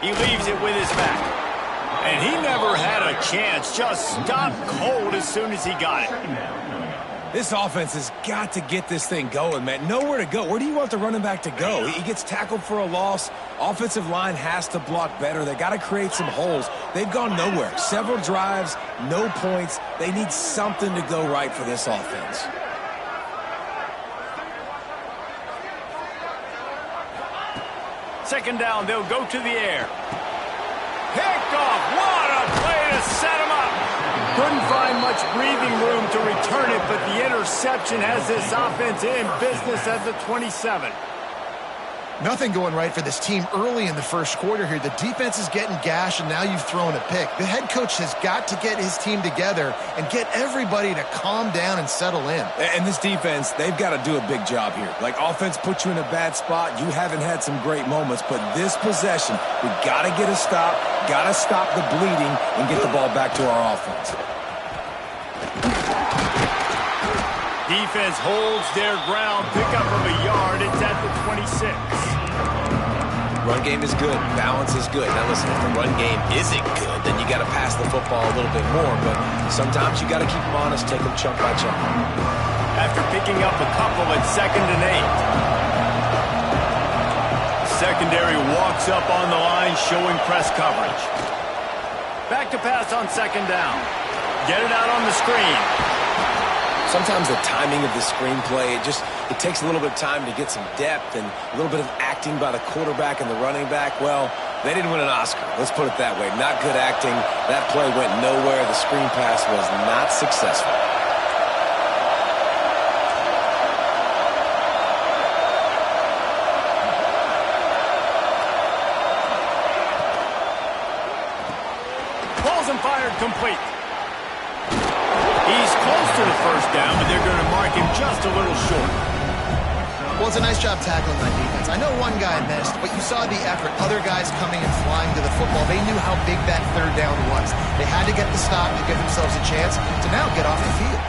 He leaves it with his back. And he never had a chance. Just stopped cold as soon as he got it. This offense has got to get this thing going, man. Nowhere to go. Where do you want the running back to go? He gets tackled for a loss. Offensive line has to block better. They got to create some holes. They've gone nowhere. Several drives, no points. They need something to go right for this offense. Second down, they'll go to the air. Picked off. What a play to set him up. Couldn't find much breathing room to return it, but the interception has this offense in business at the 27. Nothing going right for this team early in the first quarter here. The defense is getting gashed, and now you've thrown a pick. The head coach has got to get his team together and get everybody to calm down and settle in. And this defense, they've got to do a big job here. Like, offense put you in a bad spot. You haven't had some great moments, but this possession, we got to get a stop, got to stop the bleeding, and get the ball back to our offense. Defense holds their ground, pickup of a yard. It's at the 26. Run game is good. Balance is good. Now listen, if the run game isn't good, then you got to pass the football a little bit more. But sometimes you got to keep them honest, take them chunk by chunk. After picking up a couple at 2nd and 8. Secondary walks up on the line, showing press coverage. Back to pass on 2nd down. Get it out on the screen. Sometimes the timing of the screenplay, it takes a little bit of time to get some depth and a little bit of acting by the quarterback and the running back. Well, they didn't win an Oscar. Let's put it that way. Not good acting. That play went nowhere. The screen pass was not successful. Balls and fired complete. He's close to the first down, but they're going to mark him just a little short. Well, it's a nice job tackling that defense. I know one guy missed, but you saw the effort. Other guys coming and flying to the football. They knew how big that third down was. They had to get the stop to give themselves a chance to now get off the field.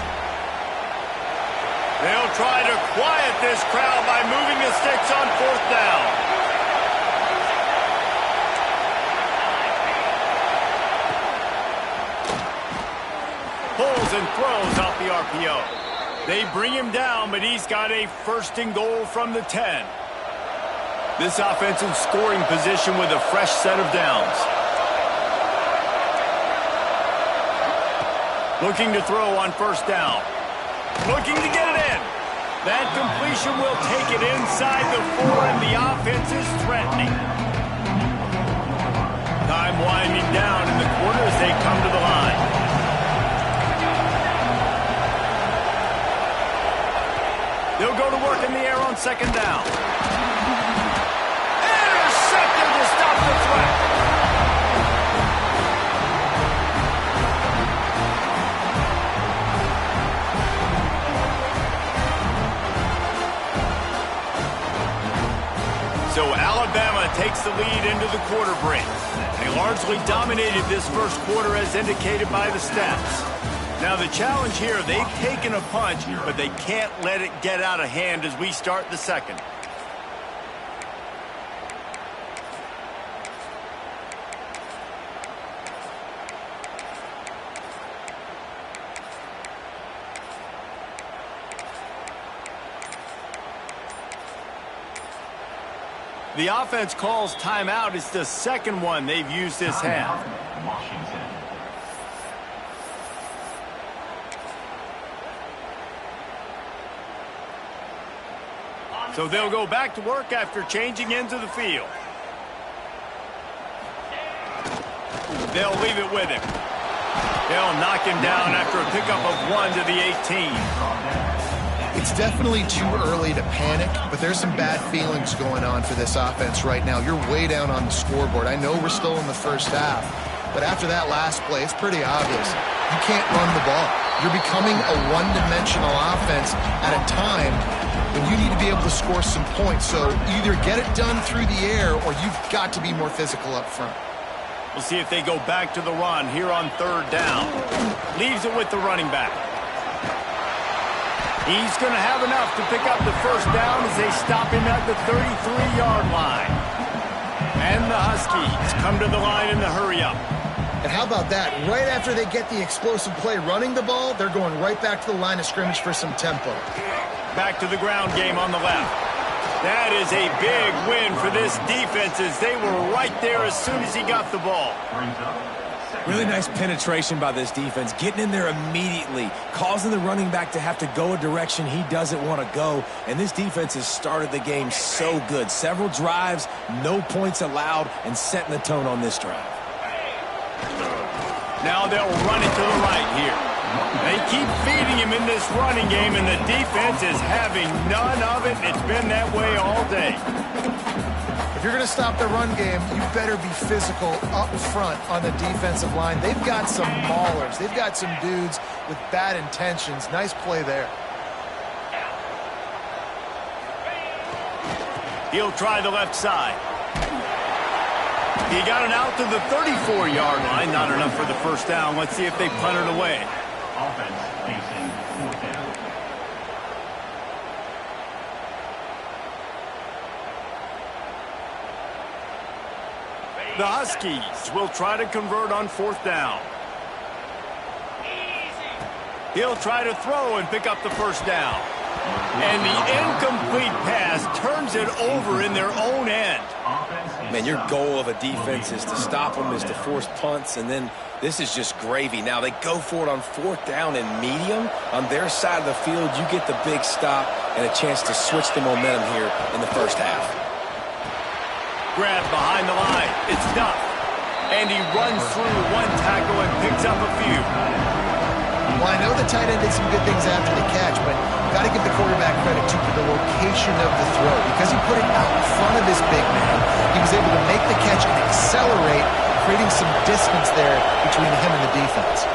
They'll try to quiet this crowd by moving the sticks on 4th down. Pulls and throws off the RPO. They bring him down, but he's got a 1st and goal from the 10. This offense in scoring position with a fresh set of downs. Looking to throw on 1st down. Looking to get it in. That completion will take it inside the 4, and the offense is threatening. Time winding down in the quarter as they come to the line. They'll go to work in the air on 2nd down. Intercepted to stop the threat. So Alabama takes the lead into the quarter break. They largely dominated this first quarter as indicated by the stats. Now the challenge here, they've taken a punch, but they can't let it get out of hand as we start the second. The offense calls timeout. It's the second one they've used this half. So they'll go back to work after changing into the field. They'll leave it with him. They'll knock him down after a pickup of 1 to the 18. It's definitely too early to panic, but there's some bad feelings going on for this offense right now. You're way down on the scoreboard. I know we're still in the first half, but after that last play, it's pretty obvious. You can't run the ball. You're becoming a one-dimensional offense at a time when you need to be able to score some points. So either get it done through the air or you've got to be more physical up front. We'll see if they go back to the run here on 3rd down. Leaves it with the running back. He's going to have enough to pick up the first down as they stop him at the 33-yard line. And the Huskies come to the line in the hurry-up. And how about that? Right after they get the explosive play running the ball, they're going right back to the line of scrimmage for some tempo. Back to the ground game on the left. That is a big win for this defense as they were right there as soon as he got the ball. Really nice penetration by this defense, getting in there immediately, causing the running back to have to go a direction he doesn't want to go. And this defense has started the game so good. Several drives, no points allowed, and setting the tone on this drive. Now they'll run it to the right here. They keep feeding him in this running game, and the defense is having none of it. It's been that way all day. If you're going to stop the run game, you better be physical up front on the defensive line. They've got some maulers. They've got some dudes with bad intentions. Nice play there. He'll try the left side. He got it out to the 34-yard line. Not enough for the first down. Let's see if they punt it away. Offense facing fourth down. The Huskies will try to convert on fourth down. He'll try to throw and pick up the first down. And the incomplete pass turns it over in their own end. Man, your goal of a defense is to stop them, is to force punts, and then this is just gravy. Now they go for it on fourth down and medium. On their side of the field, you get the big stop and a chance to switch the momentum here in the first half. Grab behind the line. It's Duff. And he runs through one tackle and picks up a few. Well, I know the tight end did some good things after the catch, but got to give the quarterback credit, too, for the location of the throw. Because he put it out in front of his big man, he was able to make the catch and accelerate, creating some distance there between him and the defense.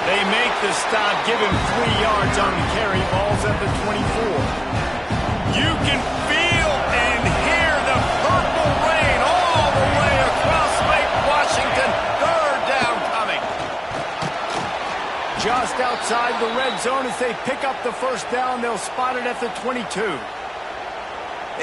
They make the stop, give him 3 yards on the carry. Ball's at the 24. You can feel and hear the purple rain all the way across Lake Washington. Third down coming. Just outside the red zone as they pick up the first down. They'll spot it at the 22.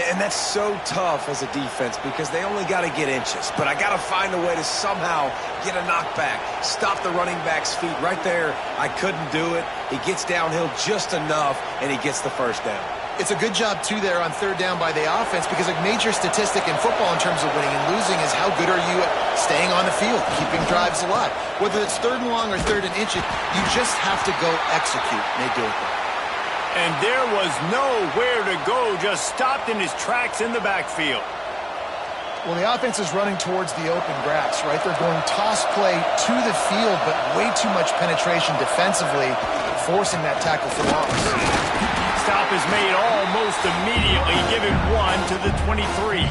And that's so tough as a defense because they only got to get inches. But I got to find a way to somehow get a knockback, stop the running back's feet right there. I couldn't do it. He gets downhill just enough, and he gets the first down. It's a good job, too, there on third down by the offense because a major statistic in football in terms of winning and losing is how good are you at staying on the field, keeping drives alive. Whether it's third and long or third and inches, you just have to go execute. And they do it there. And there was nowhere to go, just stopped in his tracks in the backfield. Well, the offense is running towards the open grass, right? They're going toss play to the field, but way too much penetration defensively, forcing that tackle for loss. Stop is made almost immediately, giving 1 to the 23.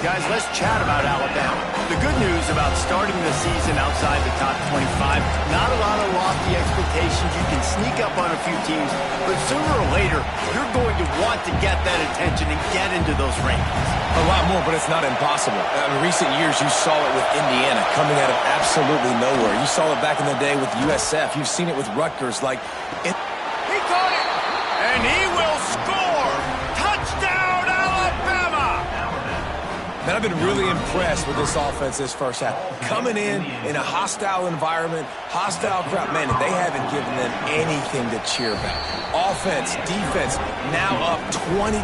Guys, let's chat about Alabama. The good news about starting the season outside the top 25, not a lot of lofty expectations. You can sneak up on a few teams, but sooner or later, you're going to want to get that attention and get into those rankings. A lot more, but it's not impossible. In recent years, you saw it with Indiana coming out of absolutely nowhere. You saw it back in the day with USF. You've seen it with Rutgers. He caught it, and he will score. Touchdown, Alabama! Man, I've been really impressed with this offense this first half. Coming in a hostile environment, hostile crowd, man, they haven't given them anything to cheer about. Offense, defense, now up 20-0,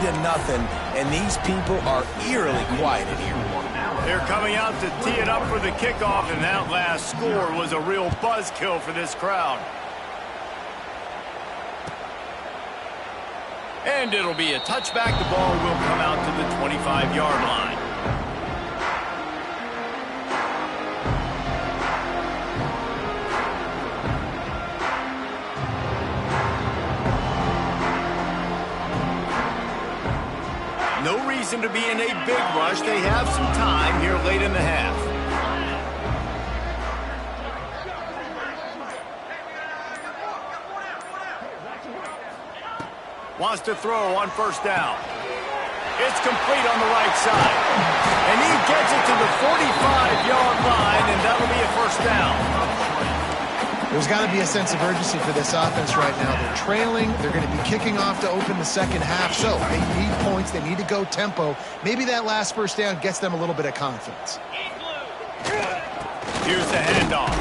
and these people are eerily quiet in here. They're coming out to tee it up for the kickoff, and that last score was a real buzzkill for this crowd. And it'll be a touchback. The ball will come out to the 25-yard line. No reason to be in a big rush. They have some time here late in the half. Wants to throw on first down. It's complete on the right side. And he gets it to the 45-yard line, and that'll be a first down. There's got to be a sense of urgency for this offense right now. They're trailing. They're going to be kicking off to open the second half. So they need points. They need to go tempo. Maybe that last first down gets them a little bit of confidence. Here's the handoff.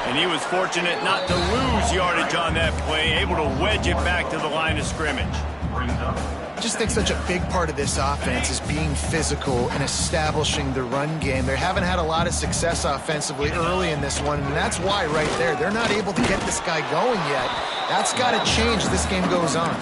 And he was fortunate not to lose yardage on that play, able to wedge it back to the line of scrimmage. I just think such a big part of this offense is being physical and establishing the run game. They haven't had a lot of success offensively early in this one, and that's why right there, they're not able to get this guy going yet. That's got to change as this game goes on.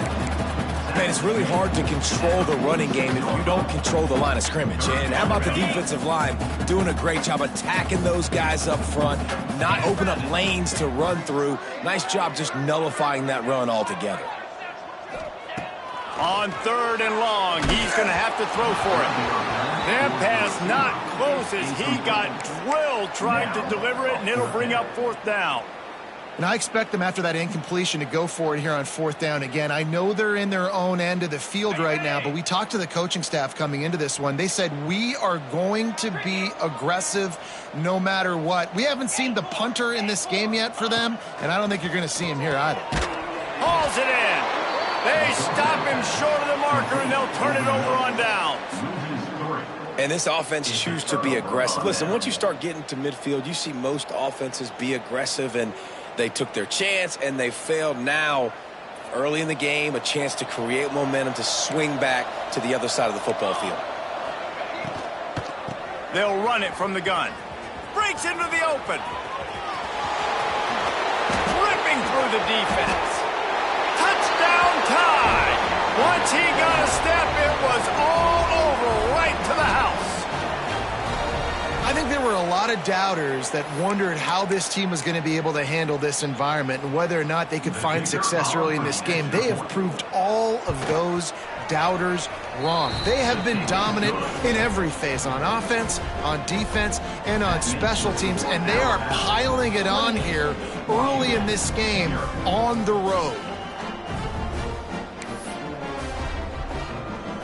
Man, it's really hard to control the running game if you don't control the line of scrimmage. And how about the defensive line doing a great job attacking those guys up front, not open up lanes to run through. Nice job just nullifying that run altogether. On 3rd and long, he's going to have to throw for it. That pass not close as he got drilled trying to deliver it, and it'll bring up 4th down. And I expect them after that incompletion to go for it here on 4th down again. I know they're in their own end of the field right now, but we talked to the coaching staff coming into this one. They said, we are going to be aggressive no matter what. We haven't seen the punter in this game yet for them, and I don't think you're going to see him here either. Hauls it in. They stop him short of the marker, and they'll turn it over on downs. And this offense chooses to be aggressive. Listen, once you start getting to midfield, you see most offenses be aggressive, and they took their chance, and they failed. Now, early in the game, a chance to create momentum to swing back to the other side of the football field. They'll run it from the gun. Breaks into the open. Ripping through the defense. Touchdown tie. Once he got a step, it was all over right to the house. I think there were a lot of doubters that wondered how this team was going to be able to handle this environment and whether or not they could find success early in this game. They have proved all of those doubters wrong. They have been dominant in every phase, on offense, on defense, and on special teams, and they are piling it on here early in this game on the road.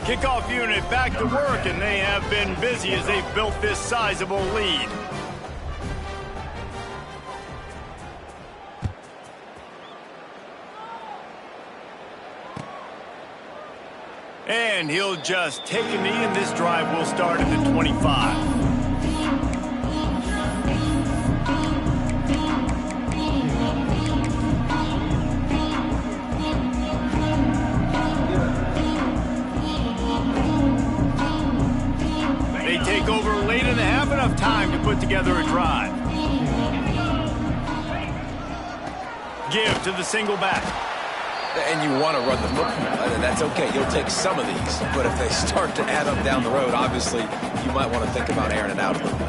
Kickoff unit back to work, and they have been busy as they've built this sizable lead. And he'll just take a knee, and this drive will start at the 25. Take over late in the half, enough time to put together a drive. Give to the single back. And you want to run the football. That's okay. You'll take some of these. But if they start to add up down the road, obviously, you might want to think about airing it out a little bit.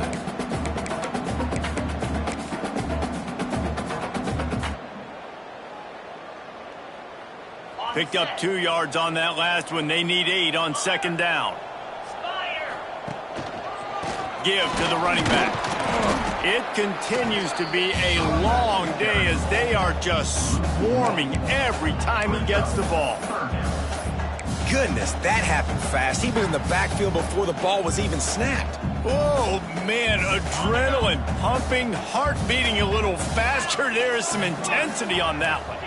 Picked up 2 yards on that last one. They need 8 on 2nd down. Give to the running back. It continues to be a long day as they are just swarming every time he gets the ball. Goodness, that happened fast. He was in the backfield before the ball was even snapped. Oh, man, adrenaline pumping, heart beating a little faster. There is some intensity on that one.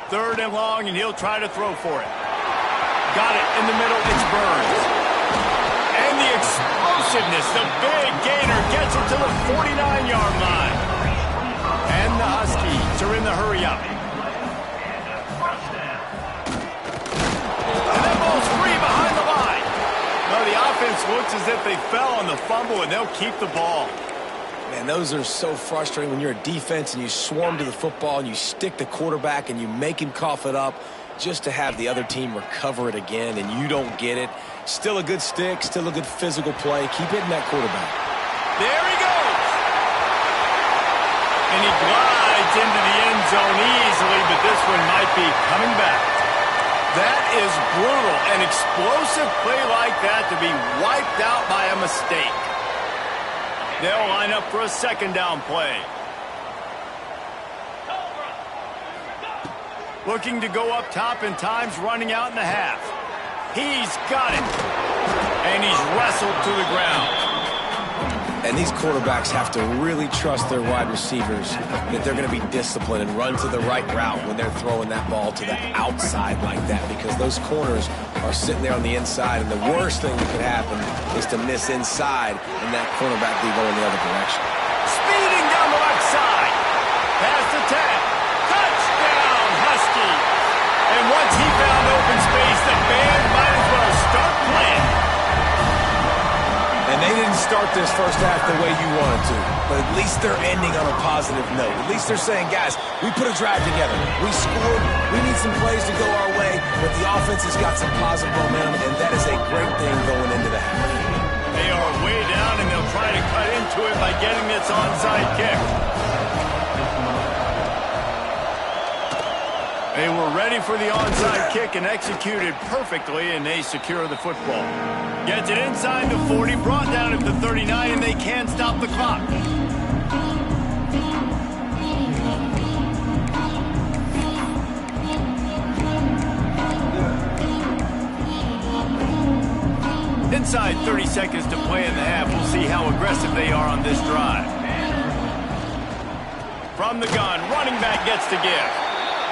3rd and long, and he'll try to throw for it. Got it in the middle. It's Burns. And the explosiveness, the big gainer gets it to the 49-yard line. And the Huskies are in the hurry-up. And that ball's free behind the line. No, the offense looks as if they fell on the fumble, and they'll keep the ball. Man, those are so frustrating when you're a defense and you swarm to the football and you stick the quarterback and you make him cough it up just to have the other team recover it again, and you don't get it. Still a good stick, still a good physical play. Keep hitting that quarterback. There he goes. And he glides into the end zone easily, but this one might be coming back. That is brutal. An explosive play like that to be wiped out by a mistake. They'll line up for a 2nd down play. Looking to go up top, and time's running out in the half. He's got it. And he's wrestled to the ground. And these quarterbacks have to really trust their wide receivers that they're going to be disciplined and run to the right route when they're throwing that ball to the outside like that, because those corners are sitting there on the inside, and the worst thing that could happen is to miss inside and that cornerback be going the other direction. Speeding down the left side. Pass to Ted. Touchdown, Husky. And once he found open space, the band might as well start playing. And they didn't start this first half the way you wanted to, but at least they're ending on a positive note. At least they're saying, guys, we put a drive together. We scored. We need some plays to go our way, but the offense has got some positive momentum, and that is a great thing going into the half. They are way down, and they'll try to cut into it by getting this onside kick. They were ready for the onside kick and executed perfectly, and they secure the football. Gets it inside the 40, brought down at the 39, and they can't stop the clock. Inside 30 seconds to play in the half. We'll see how aggressive they are on this drive. From the gun, running back gets to give.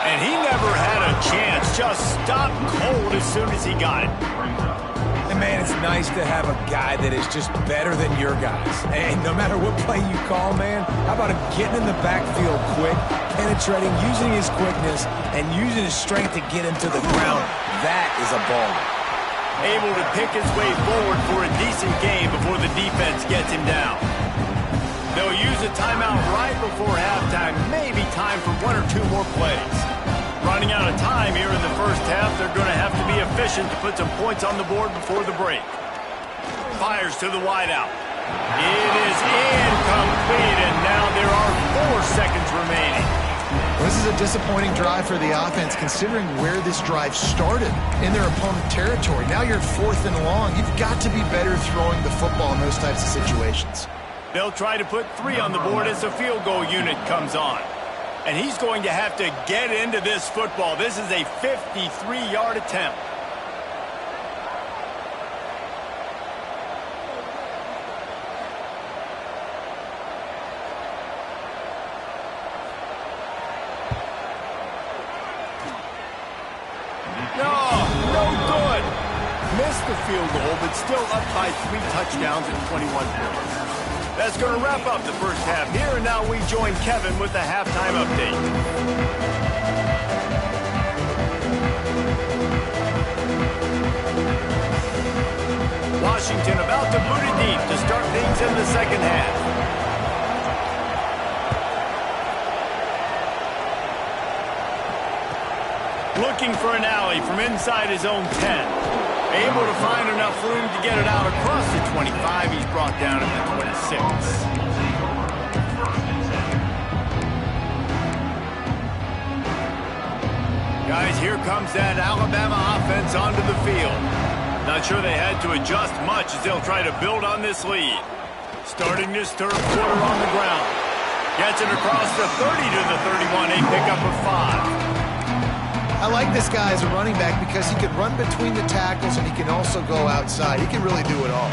And he never had a chance. Just stopped cold as soon as he got it. And man, it's nice to have a guy that is just better than your guys. And no matter what play you call, man, how about him getting in the backfield quick, penetrating, using his quickness, and using his strength to get him to the ground? That is a baller. Able to pick his way forward for a decent game before the defense gets him down. They'll use a timeout right before halftime. Maybe time for one or two more plays. Running out of time here in the first half, they're going to have to be efficient to put some points on the board before the break. Fires to the wideout. It is incomplete, and now there are 4 seconds remaining. This is a disappointing drive for the offense, considering where this drive started in their opponent territory. Now you're 4th and long. You've got to be better throwing the football in those types of situations. They'll try to put 3 on the board as the field goal unit comes on. And he's going to have to get into this football. This is a 53-yard attempt. No good. Missed the field goal, but still up by 3 touchdowns and 21 points. That's going to wrap up the first half here, and now we join Kevin with the halftime update. Washington about to boot it deep to start things in the second half. Looking for an alley from inside his own 10. Able to find enough room to get it out across the 25. He's brought down at the 26. Guys, here comes that Alabama offense onto the field. Not sure they had to adjust much as they'll try to build on this lead. Starting this third quarter on the ground. Gets it across the 30 to the 31. A pickup of 5. I like this guy as a running back because he can run between the tackles and he can also go outside. He can really do it all.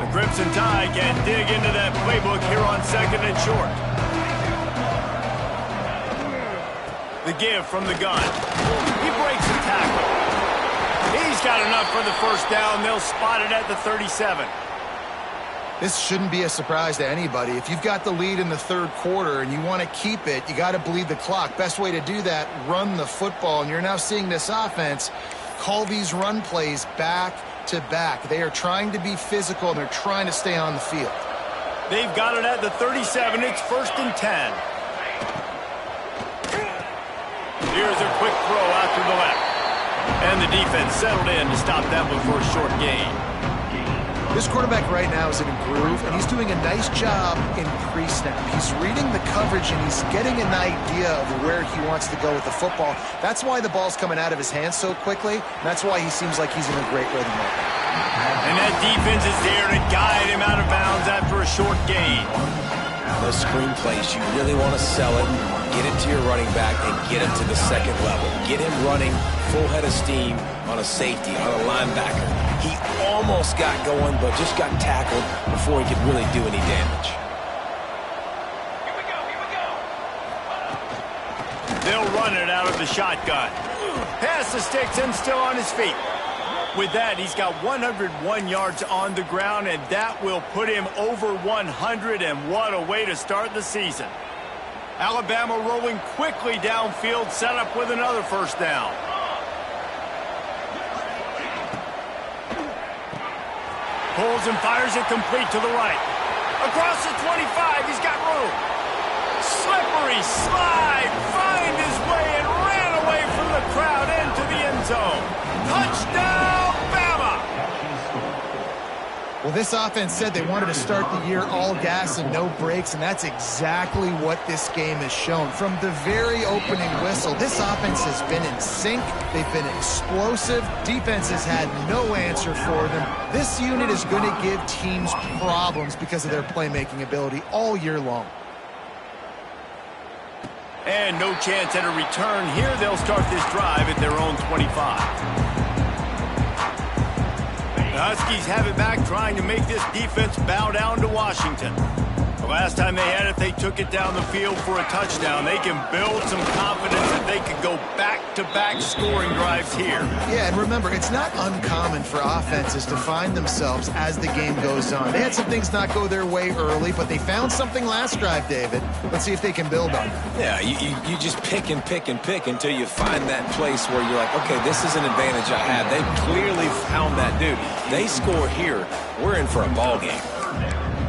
The Crimson Tide can dig into that playbook here on 2nd and short. The give from the gun. He breaks the tackle. He's got enough for the first down. They'll spot it at the 37. This shouldn't be a surprise to anybody. If you've got the lead in the third quarter and you want to keep it, you got to bleed the clock. Best way to do that, run the football. And you're now seeing this offense call these run plays back to back. They are trying to be physical, and they're trying to stay on the field. They've got it at the 37. It's 1st and 10. Here's a quick throw out to the left. And the defense settled in to stop that one for a short gain. This quarterback right now is in a groove, and he's doing a nice job in pre-snap. He's reading the coverage, and he's getting an idea of where he wants to go with the football. That's why the ball's coming out of his hands so quickly. That's why he seems like he's in a great rhythm right now. And that defense is there to guide him out of bounds after a short gain. Those screen plays, you really want to sell it, get it to your running back and get him to the second level. Get him running full head of steam on a safety, on a linebacker. He almost got going, but just got tackled before he could really do any damage. They'll run it out of the shotgun. Pass the sticks and still on his feet. With that, he's got 101 yards on the ground, and that will put him over 100, and what a way to start the season. Alabama rolling quickly downfield, set up with another first down. Pulls and fires it complete to the right. Across the 25, he's got room. Slippery slide, find his way and ran away from the crowd into the end zone. Touchdown, Bama! Well, this offense said they wanted to start the year all gas and no brakes, and that's exactly what this game has shown. From the very opening whistle, this offense has been in sync. They've been explosive. Defense has had no answer for them. This unit is going to give teams problems because of their playmaking ability all year long. And no chance at a return here. They'll start this drive at their own 25. The Huskies have it back, trying to make this defense bow down to Washington. The last time they had it, they took it down the field for a touchdown. They can build some confidence that they could go back-to-back scoring drives here. Yeah, and remember, it's not uncommon for offenses to find themselves as the game goes on. They had some things not go their way early, but they found something last drive, David. Let's see if they can build on it. Yeah, you just pick and pick and pick until you find that place where you're like, okay, this is an advantage I have. They clearly found that dude. They score here, we're in for a ball game.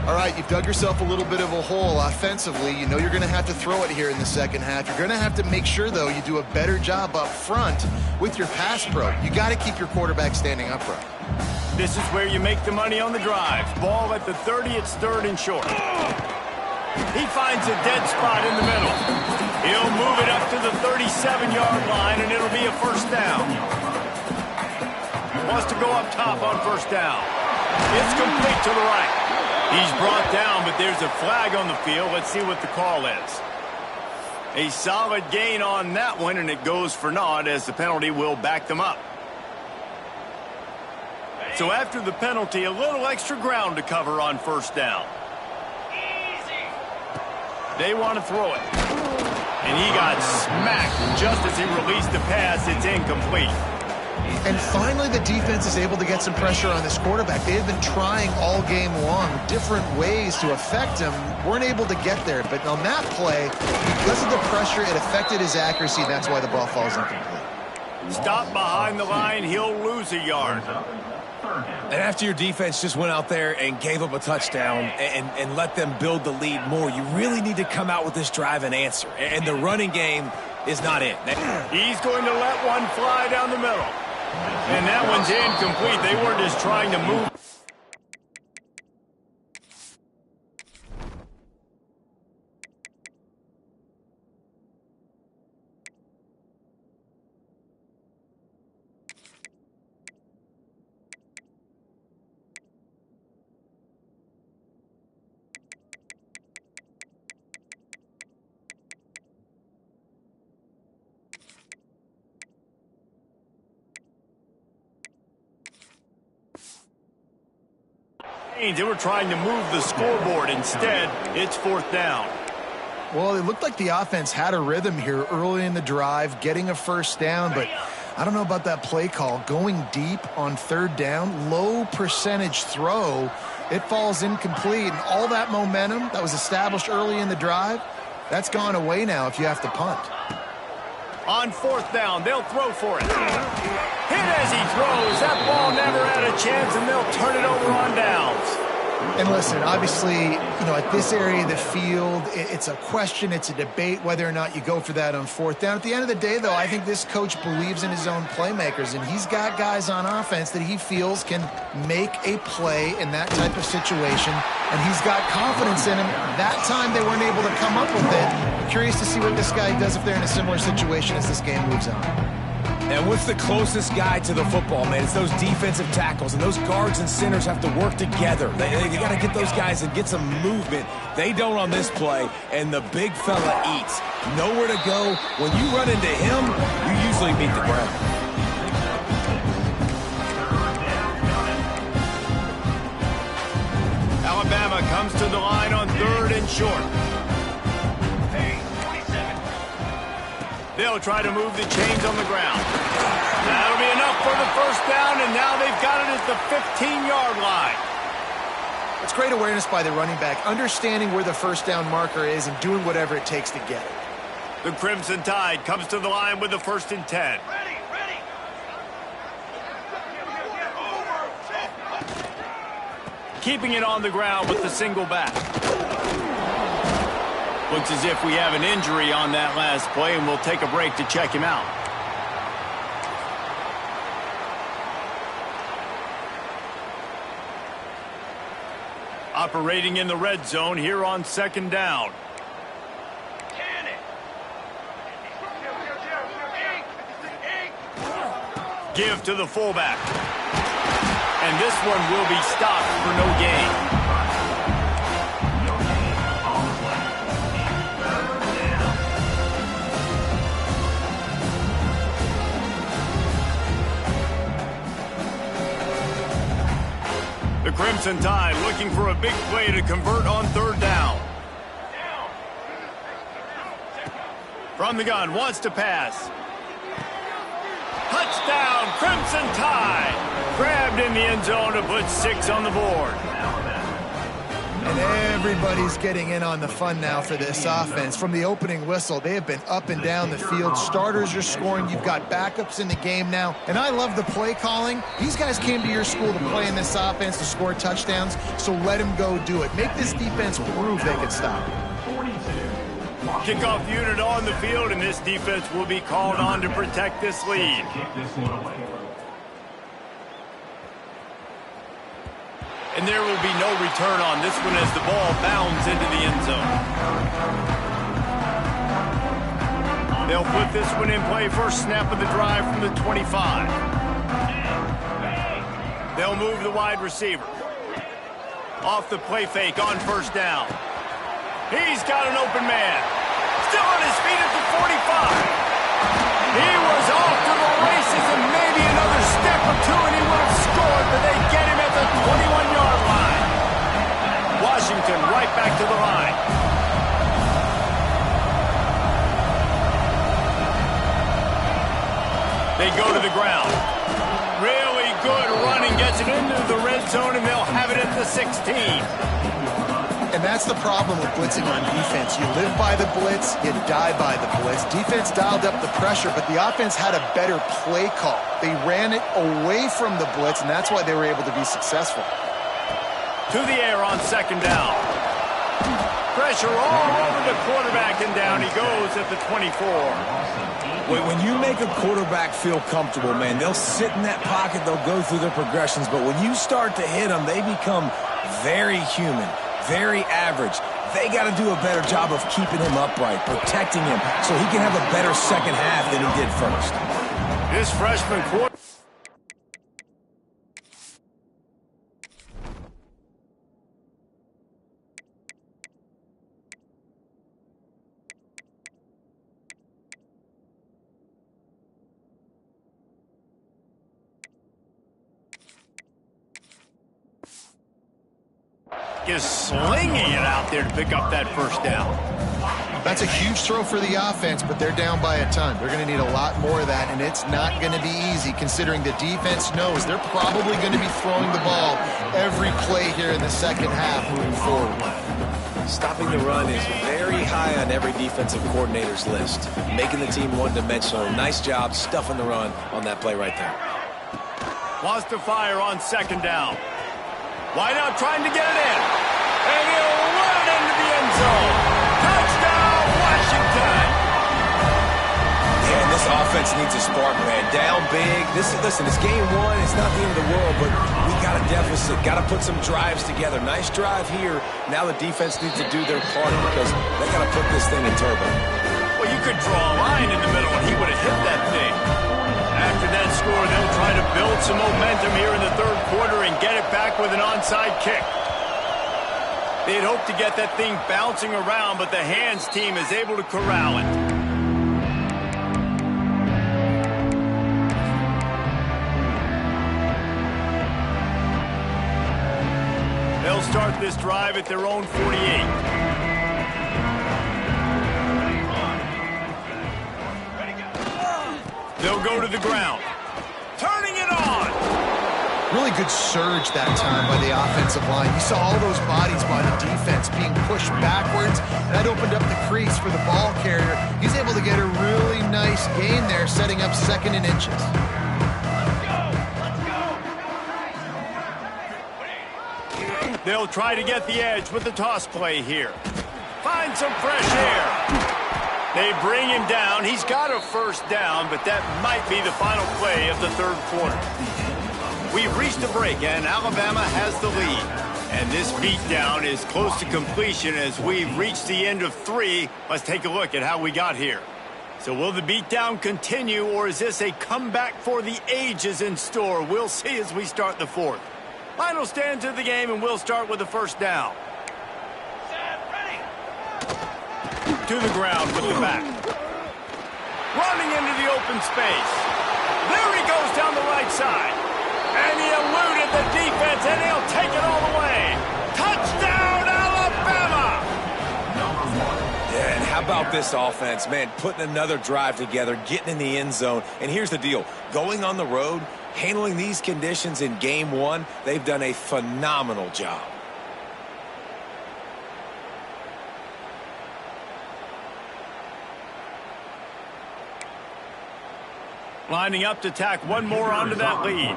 All right, you've dug yourself a little bit of a hole offensively. You know you're going to have to throw it here in the second half. You're going to have to make sure, though, you do a better job up front with your pass pro. You got to keep your quarterback standing upright. This is where you make the money on the drives. Ball at the 30, it's third and short. He finds a dead spot in the middle. He'll move it up to the 37-yard line, and it'll be a first down. Wants to go up top on first down. It's complete to the right. He's brought down, but there's a flag on the field. Let's see what the call is. A solid gain on that one, and it goes for naught as the penalty will back them up. So after the penalty, a little extra ground to cover on first down. They want to throw it. And he got smacked just as he released the pass. It's incomplete. And finally, the defense is able to get some pressure on this quarterback. They have been trying all game long different ways to affect him. Weren't able to get there. But on that play, because of the pressure, it affected his accuracy. That's why the ball falls incomplete. Stop behind the line. He'll lose a yard. And after your defense just went out there and gave up a touchdown and let them build the lead more, you really need to come out with this drive and answer. And the running game is not it. He's going to let one fly down the middle. And that one's incomplete. They were just trying to move. They were trying to move the scoreboard. Instead, it's fourth down. Well, it looked like the offense had a rhythm here early in the drive, getting a first down, but I don't know about that play call. Going deep on third down, low percentage throw, it falls incomplete. And all that momentum that was established early in the drive, that's gone away now if you have to punt. On fourth down, they'll throw for it. Hit as he throws. That ball never had a chance, and they'll turn it over on downs. And listen, obviously, you know, at this area of the field, it's a question, it's a debate whether or not you go for that on fourth down. At the end of the day, though, I think this coach believes in his own playmakers, and he's got guys on offense that he feels can make a play in that type of situation, and he's got confidence in him. That time they weren't able to come up with it. Curious to see what this guy does if they're in a similar situation as this game moves on. And what's the closest guy to the football, man? It's those defensive tackles, and those guards and centers have to work together. They got to get those guys and get some movement. They don't on this play, and the big fella eats. Nowhere to go. When you run into him, you usually meet the ground. Alabama comes to the line on 3rd and short. They'll try to move the chains on the ground. That'll be enough for the first down, and now they've got it at the 15-yard line. It's great awareness by the running back, understanding where the first down marker is and doing whatever it takes to get it. The Crimson Tide comes to the line with the 1st and 10. Keeping it on the ground with the single back. Looks as if we have an injury on that last play, and we'll take a break to check him out. Operating in the red zone here on 2nd down. Give to the fullback. And this one will be stopped for no gain. The Crimson Tide looking for a big play to convert on 3rd down. From the gun, wants to pass. Touchdown, Crimson Tide. Grabbed in the end zone to put 6 on the board. And everybody's getting in on the fun now for this offense. From the opening whistle, they have been up and down the field. Starters are scoring. You've got backups in the game now. And I love the play calling. These guys came to your school to play in this offense to score touchdowns, so let them go do it. Make this defense prove they can stop it. Kickoff unit on the field, and this defense will be called on to protect this lead. And there will be no return on this one as the ball bounds into the end zone. They'll put this one in play first snap of the drive from the 25. They'll move the wide receiver. Off the play fake on 1st down. He's got an open man. Still on his feet at the 45. He was off to the races, and maybe another step or two and he would have scored, but they get him at the 21-yard line. Washington right back to the line. They go to the ground. Really good running, gets it into the red zone, and they'll have it at the 16. And that's the problem with blitzing on defense. You live by the blitz, you die by the blitz. Defense dialed up the pressure, but the offense had a better play call. They ran it away from the blitz, and that's why they were able to be successful. To the air on 2nd down. Pressure all over the quarterback, and down he goes at the 24. When you make a quarterback feel comfortable, man, they'll sit in that pocket, they'll go through their progressions, but when you start to hit them, they become very human. Very average. They got to do a better job of keeping him upright, protecting him, so he can have a better second half than he did first. This freshman quarterback. Is slinging it out there to pick up that 1st down. That's a huge throw for the offense, but they're down by a ton. They're going to need a lot more of that, and it's not going to be easy considering the defense knows they're probably going to be throwing the ball every play here in the second half moving forward. Stopping the run is very high on every defensive coordinator's list. Making the team one-dimensional. Nice job stuffing the run on that play right there. Wants to fire on 2nd down. Wide out trying to get it in. And he'll run into the end zone. Touchdown, Washington. Yeah, and this offense needs a spark, man. Down big. Listen, it's game 1. It's not the end of the world, but we got a deficit. Got to put some drives together. Nice drive here. Now the defense needs to do their part because they got to put this thing in turbo. Well, you could draw a line in the middle, and he would have hit that thing. onside kick. They'd hoped to get that thing bouncing around, but the hands team is able to corral it. They'll start this drive at their own 48. They'll go to the ground. Turning it on. Really good surge that time by the offensive line. You saw all those bodies by the defense being pushed backwards. That opened up the crease for the ball carrier. He's able to get a really nice gain there, setting up 2nd and inches. They'll try to get the edge with the toss play here. Find some fresh air. They bring him down. He's got a first down, but that might be the final play of the 3rd quarter. We've reached a break, and Alabama has the lead. And this beatdown is close to completion as we've reached the end of 3. Let's take a look at how we got here. So will the beatdown continue, or is this a comeback for the ages in store? We'll see as we start the 4th. Final stands of the game, and we'll start with the first down. To the ground with the back. Running into the open space. There he goes down the right side. And he eluded the defense, and he'll take it all the way. Touchdown, Alabama! Yeah, and how about this offense, man, putting another drive together, getting in the end zone. And here's the deal. Going on the road, handling these conditions in game 1, they've done a phenomenal job. Lining up to tack one more onto that lead.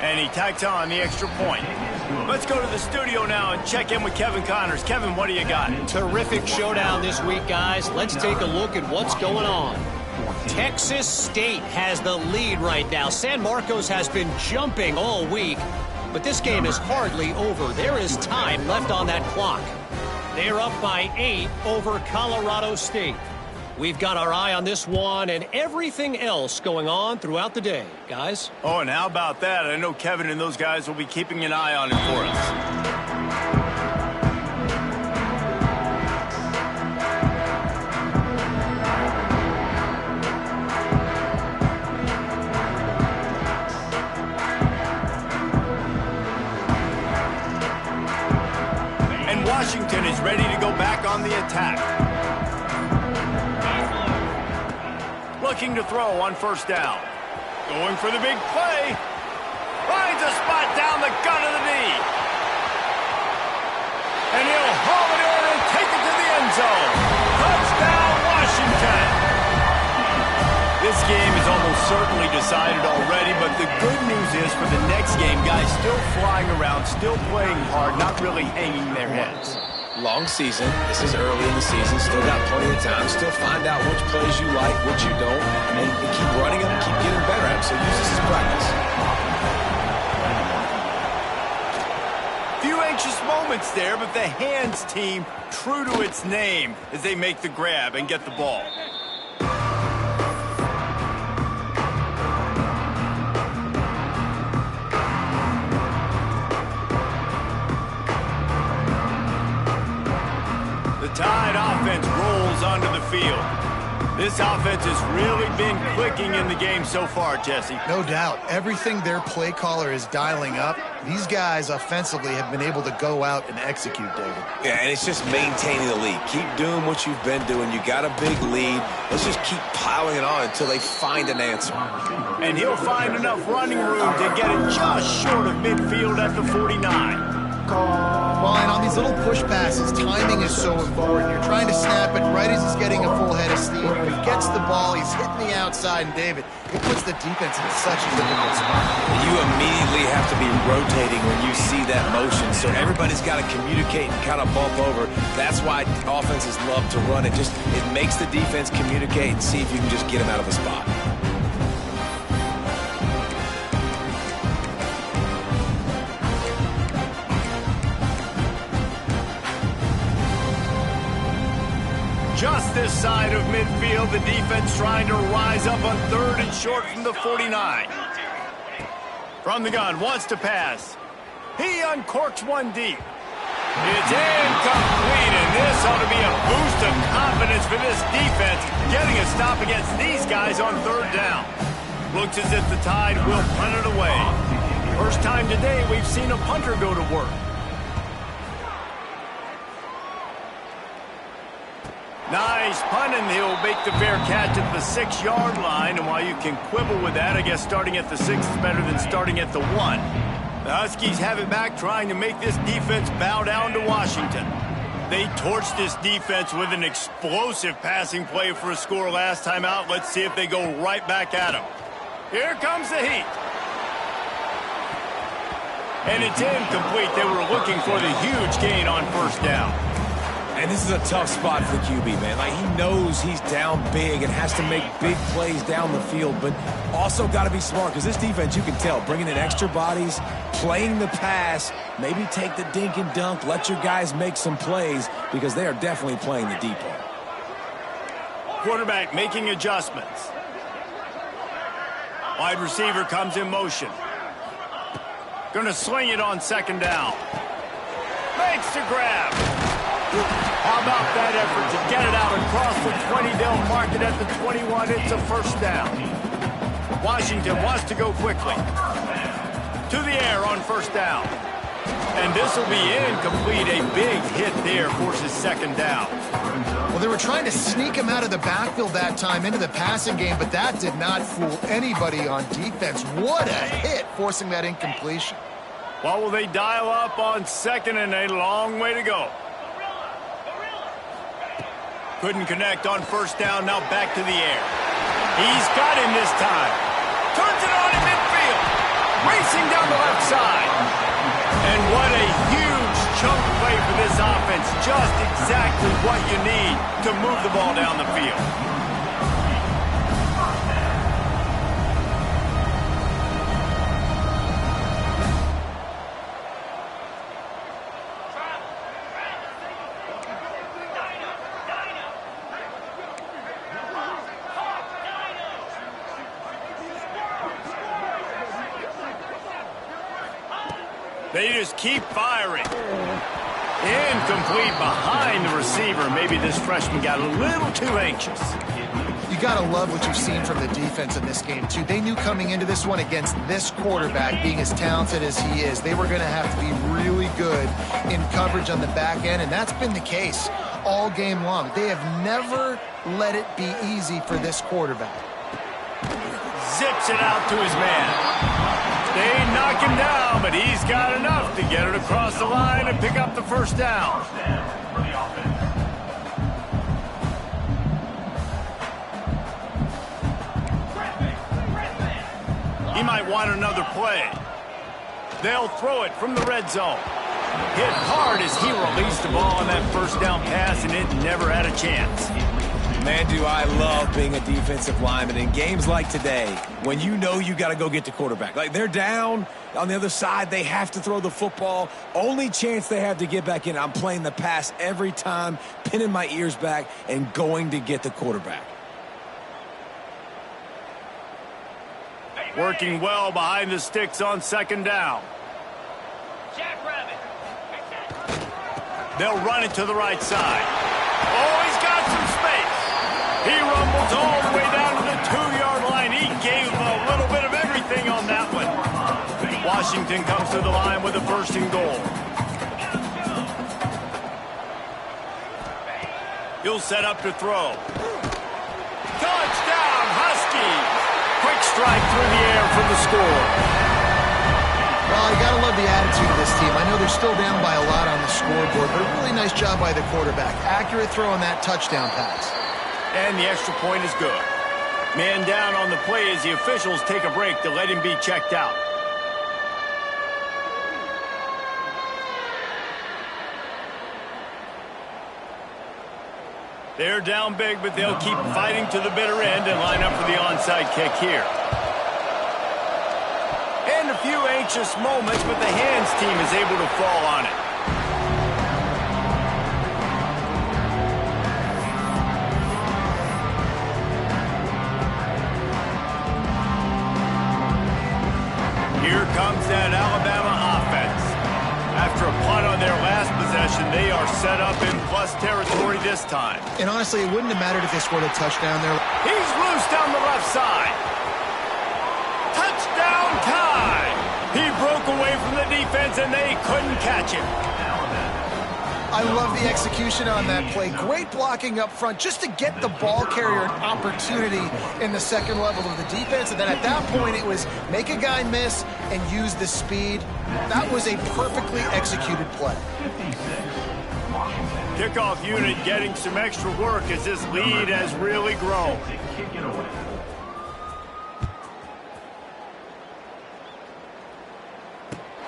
And he tacks on the extra point. Let's go to the studio now and check in with Kevin Connors. Kevin, what do you got? Terrific showdown this week, guys. Let's take a look at what's going on. Texas State has the lead right now. San Marcos has been jumping all week, but this game is hardly over. There is time left on that clock. They're up by 8 over Colorado State. We've got our eye on this one and everything else going on throughout the day, guys. Oh, and how about that? I know Kevin and those guys will be keeping an eye on it for us. And Washington is ready to go back on the attack. Looking to throw on first down. Going for the big play. Finds a spot down the gut of the knee. And he'll haul it in and take it to the end zone. Touchdown, Washington. This game is almost certainly decided already, but the good news is for the next game, guys still flying around, still playing hard, not really hanging their heads. Long season. This is early in the season. Still got plenty of time. Still find out which plays you like, which you don't, and keep running them and keep getting better at it. So use this as practice. Few anxious moments there, but the hands team true to its name as they make the grab and get the ball. Tide offense rolls onto the field. This offense has really been clicking in the game so far, Jesse. No doubt. Everything their play caller is dialing up, these guys offensively have been able to go out and execute, David. Yeah, and it's just maintaining the lead. Keep doing what you've been doing. You got a big lead. Let's just keep piling it on until they find an answer. And he'll find enough running room to get it just short of midfield at the 49. Well, and on these little push passes, timing is so important. You're trying to snap it right as he's getting a full head of steam. When he gets the ball, he's hitting the outside, and David, it puts the defense in such a difficult spot. You immediately have to be rotating when you see that motion, so everybody's got to communicate and kind of bump over. That's why offenses love to run it. It makes the defense communicate and see if you can just get them out of a spot. Just this side of midfield, the defense trying to rise up on 3rd and short from the 49. From the gun, wants to pass. He uncorks one deep. It's incomplete, and this ought to be a boost of confidence for this defense, getting a stop against these guys on third down. Looks as if the Tide will punt it away. First time today we've seen a punter go to work. Nice punt, and he'll make the fair catch at the 6-yard line. And while you can quibble with that, I guess starting at the 6 is better than starting at the 1. The Huskies have it back, trying to make this defense bow down to Washington. They torched this defense with an explosive passing play for a score last time out. Let's see if they go right back at them. Here comes the heat. And it's incomplete. They were looking for the huge gain on first down. And this is a tough spot for the QB, man. Like, he knows he's down big and has to make big plays down the field, but also got to be smart because this defense, you can tell, bringing in extra bodies, playing the pass, maybe take the dink and dunk, let your guys make some plays because they are definitely playing the deep ball. Quarterback making adjustments. Wide receiver comes in motion. Going to sling it on second down. Makes the grab. How about that effort to get it out across the 20? They'll mark it at the 21. It's a first down. Washington wants to go quickly. To the air on first down. And this will be incomplete. A big hit there forces second down. Well, they were trying to sneak him out of the backfield that time into the passing game, but that did not fool anybody on defense. What a hit, forcing that incompletion. Well, will they dial up on second, and a long way to go. Couldn't connect on first down, now back to the air. He's got him this time. Turns it on in midfield. Racing down the left side. And what a huge chunk play for this offense. Just exactly what you need to move the ball down the field. They just keep firing. Incomplete behind the receiver. Maybe this freshman got a little too anxious. You got to love what you've seen from the defense in this game, too. They knew coming into this one against this quarterback, being as talented as he is, they were going to have to be really good in coverage on the back end, and that's been the case all game long. They have never let it be easy for this quarterback. Zips it out to his man. They knock him down, but he's got enough to get it across the line and pick up the first down. He might want another play. They'll throw it from the red zone. Hit hard as he released the ball on that first down pass, and it never had a chance. Man, do I love being a defensive lineman in games like today when you know you got to go get the quarterback. Like, they're down on the other side. They have to throw the football. Only chance they have to get back in. I'm playing the pass every time, pinning my ears back and going to get the quarterback. Working well behind the sticks on second down. They'll run it to the right side. Oh, he's got some space. He rumbles all the way down to the 2-yard line. He gave a little bit of everything on that one. Washington comes to the line with a first and goal. He'll set up to throw. Touchdown, Huskies! Quick strike through the air for the score. Well, you got to love the attitude of this team. I know they're still down by a lot on the scoreboard, but a really nice job by the quarterback. Accurate throw on that touchdown pass. And the extra point is good. Man down on the play as the officials take a break to let him be checked out. They're down big, but they'll keep fighting to the bitter end and line up for the onside kick here. And a few anxious moments, but the hands team is able to fall on it. Here territory this time. And honestly, it wouldn't have mattered if they scored a touchdown there. He's loose down the left side. Touchdown time! He broke away from the defense, and they couldn't catch him. I love the execution on that play. Great blocking up front just to get the ball carrier an opportunity in the second level of the defense. And then at that point, it was make a guy miss and use the speed. That was a perfectly executed play. Kickoff unit getting some extra work as this lead has really grown.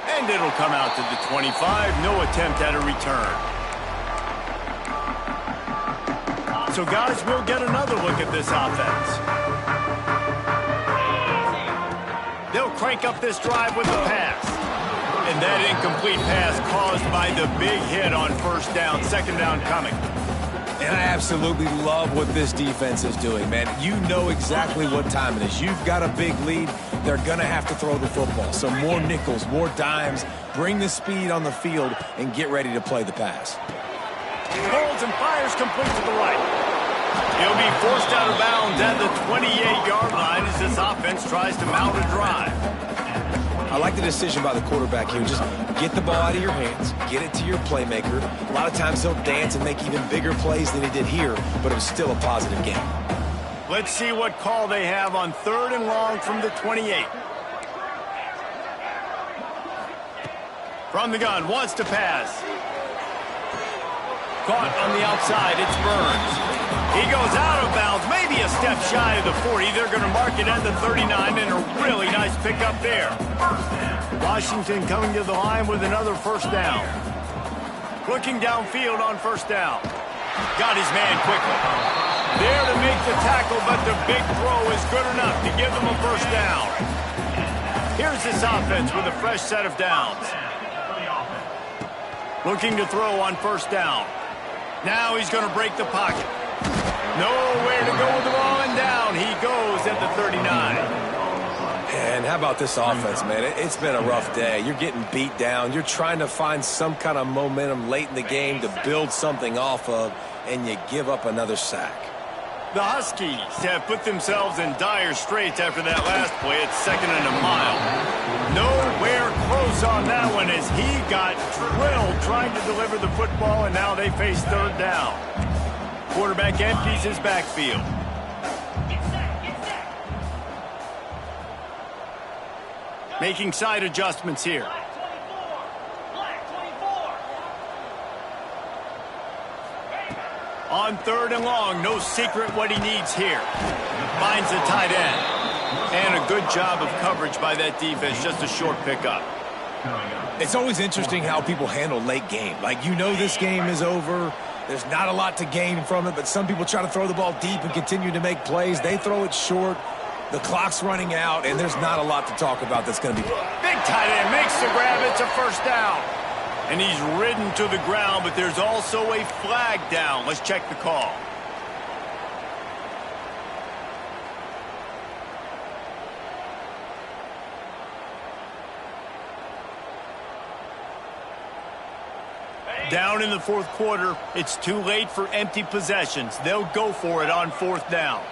And it'll come out to the 25. No attempt at a return. So, guys, we'll get another look at this offense. They'll crank up this drive with the pass. And that incomplete pass caused by the big hit on first down, second down coming. And I absolutely love what this defense is doing, man. You know exactly what time it is. You've got a big lead. They're going to have to throw the football. So more nickels, more dimes. Bring the speed on the field and get ready to play the pass. Holds and fires complete to the right. He'll be forced out of bounds at the 28-yard line as this offense tries to mount a drive. I like the decision by the quarterback here. Just get the ball out of your hands, get it to your playmaker. A lot of times he'll dance and make even bigger plays than he did here, but it was still a positive game. Let's see what call they have on 3rd and long from the 28. From the gun, wants to pass. Caught on the outside, it's Burns. He goes out of bounds, maybe a step shy of the 40. They're going to mark it at the 39, and a really nice pickup there. Washington coming to the line with another first down. Looking downfield on first down. Got his man quickly. There to make the tackle, but the big throw is good enough to give them a first down. Here's this offense with a fresh set of downs. Looking to throw on first down. Now he's going to break the pocket. Nowhere to go with the ball, and down he goes at the 39. And how about this offense, man? It's been a rough day. You're getting beat down. You're trying to find some kind of momentum late in the game to build something off of, and you give up another sack. The Huskies have put themselves in dire straits after that last play at 2nd and a mile. Nowhere close on that one as he got drilled trying to deliver the football, and now they face 3rd down. Quarterback empties his backfield. Making side adjustments here. On 3rd and long, no secret what he needs here. Finds the tight end. And a good job of coverage by that defense, just a short pickup. It's always interesting how people handle late game. Like, you know this game is over. There's not a lot to gain from it, but some people try to throw the ball deep and continue to make plays. They throw it short. The clock's running out, and there's not a lot to talk about that's going to be. Big tight end makes the grab. It's a first down. And he's ridden to the ground, but there's also a flag down. Let's check the call. Down in the 4th quarter, it's too late for empty possessions. They'll go for it on 4th down.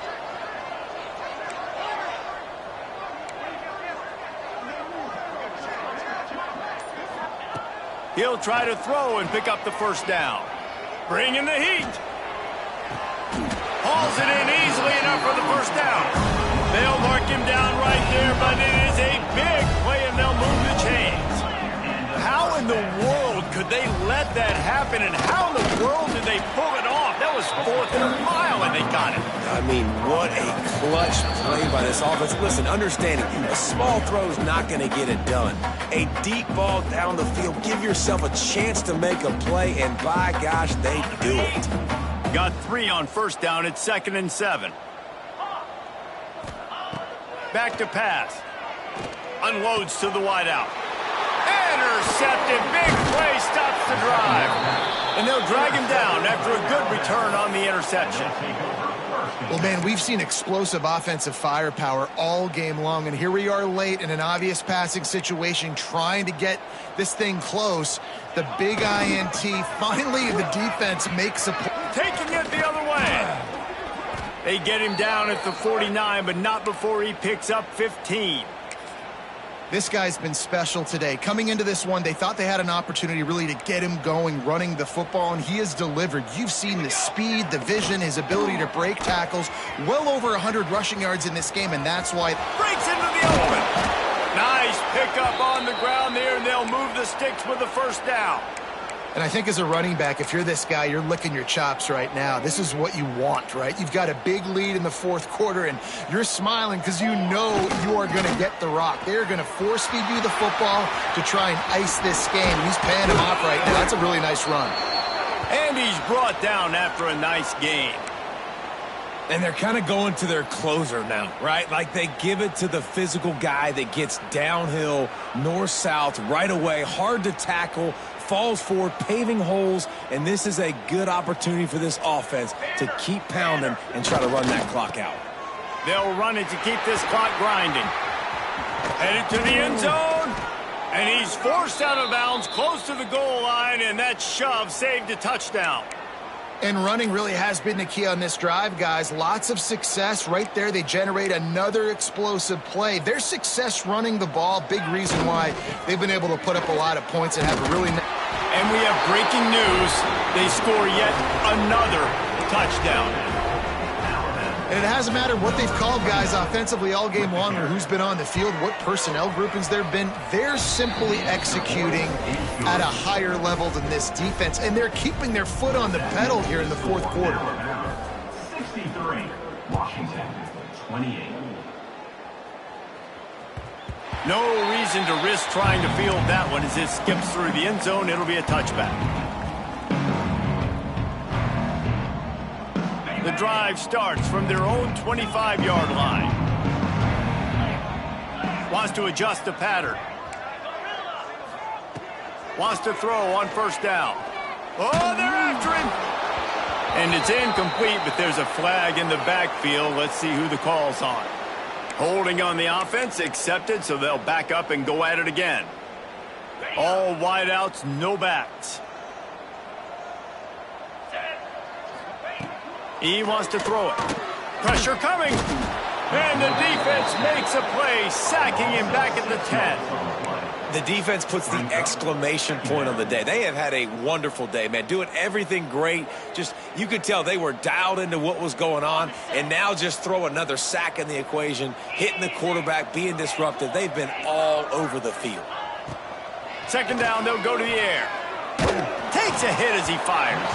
He'll try to throw and pick up the first down. Bringing the heat. Hauls it in easily enough for the first down. They'll mark him down right there, but it is a big play, and they'll move the chains. How in the world could they let that happen, and how in the world did they pull it off? That was 4th and a mile, and they got it. I mean, what a clutch play by this offense. Listen, understanding, a small throw is not going to get it done. A deep ball down the field, give yourself a chance to make a play, and by gosh, they do it. Got 3 on first down at 2nd and 7. Back to pass. Unloads to the wideout. Intercepted. Big play stops the drive. And they'll drag him down after a good return on the interception. Well, man, we've seen explosive offensive firepower all game long, and here we are late in an obvious passing situation trying to get this thing close. The big INT, finally the defense makes a play. Taking it the other way. They get him down at the 49, but not before he picks up 15. This guy's been special today. Coming into this one, they thought they had an opportunity really to get him going, running the football, and he has delivered. You've seen the speed, the vision, his ability to break tackles. Well over 100 rushing yards in this game, and that's why... Breaks into the open. Nice pickup on the ground there, and they'll move the sticks with the first down. And I think as a running back, if you're this guy, you're licking your chops right now. This is what you want, right? You've got a big lead in the fourth quarter, and you're smiling because you know you are going to get the rock. They're going to force-feed you the football to try and ice this game. He's paying him off right now. That's a really nice run. And he's brought down after a nice gain. And they're kind of going to their closer now, right? Like they give it to the physical guy that gets downhill, north-south, right away, hard to tackle, falls forward, paving holes, and this is a good opportunity for this offense to keep pounding and try to run that clock out. They'll run it to keep this clock grinding. Headed to the end zone, and he's forced out of bounds close to the goal line, and that shove saved a touchdown. And running really has been the key on this drive, guys. Lots of success right there. They generate another explosive play. Their success running the ball, big reason why they've been able to put up a lot of points and have a really... And we have breaking news. They score yet another touchdown. And it hasn't mattered what they've called, guys, offensively all game long or who's been on the field, what personnel groupings there have been. They're simply executing at a higher level than this defense, and they're keeping their foot on the pedal here in the fourth quarter. 63, Washington, 28. No reason to risk trying to field that one as it skips through the end zone. It'll be a touchback. The drive starts from their own 25-yard line. Wants to adjust the pattern. Wants to throw on first down. Oh, they're after him. And it's incomplete, but there's a flag in the backfield. Let's see who the call's on. Holding on the offense, accepted, so they'll back up and go at it again. All wideouts, no backs. He wants to throw it. Pressure coming. And the defense makes a play, sacking him back at the 10. The defense puts the exclamation point on the day. They have had a wonderful day, man. Doing everything great. Just, you could tell they were dialed into what was going on. And now just throw another sack in the equation, hitting the quarterback, being disruptive. They've been all over the field. Second down, they'll go to the air. Takes a hit as he fires.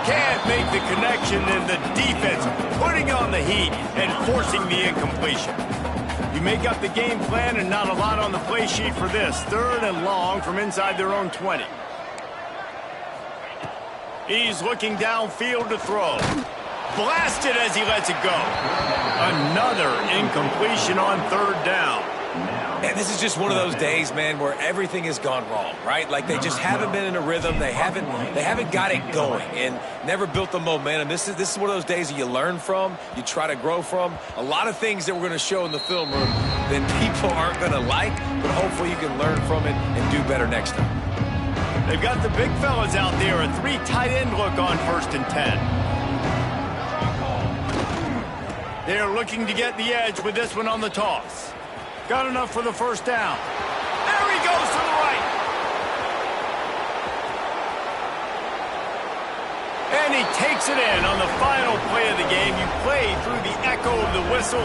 Can't make the connection, and the defense putting on the heat and forcing the incompletion. You make up the game plan and not a lot on the play sheet for this. Third and long from inside their own 20. He's looking downfield to throw. Blasted as he lets it go. Another incompletion on third down. And this is just one of those days, man, where everything has gone wrong, right? Like they just haven't been in a rhythm. They haven't got it going and never built the momentum. This is one of those days that you learn from, you try to grow from. A lot of things that we're going to show in the film room that people aren't going to like, but hopefully you can learn from it and do better next time. They've got the big fellas out there, a 3 tight end look on 1st and 10. They're looking to get the edge with this one on the toss. Got enough for the first down. There he goes to the right. And he takes it in on the final play of the game. You play through the echo of the whistle.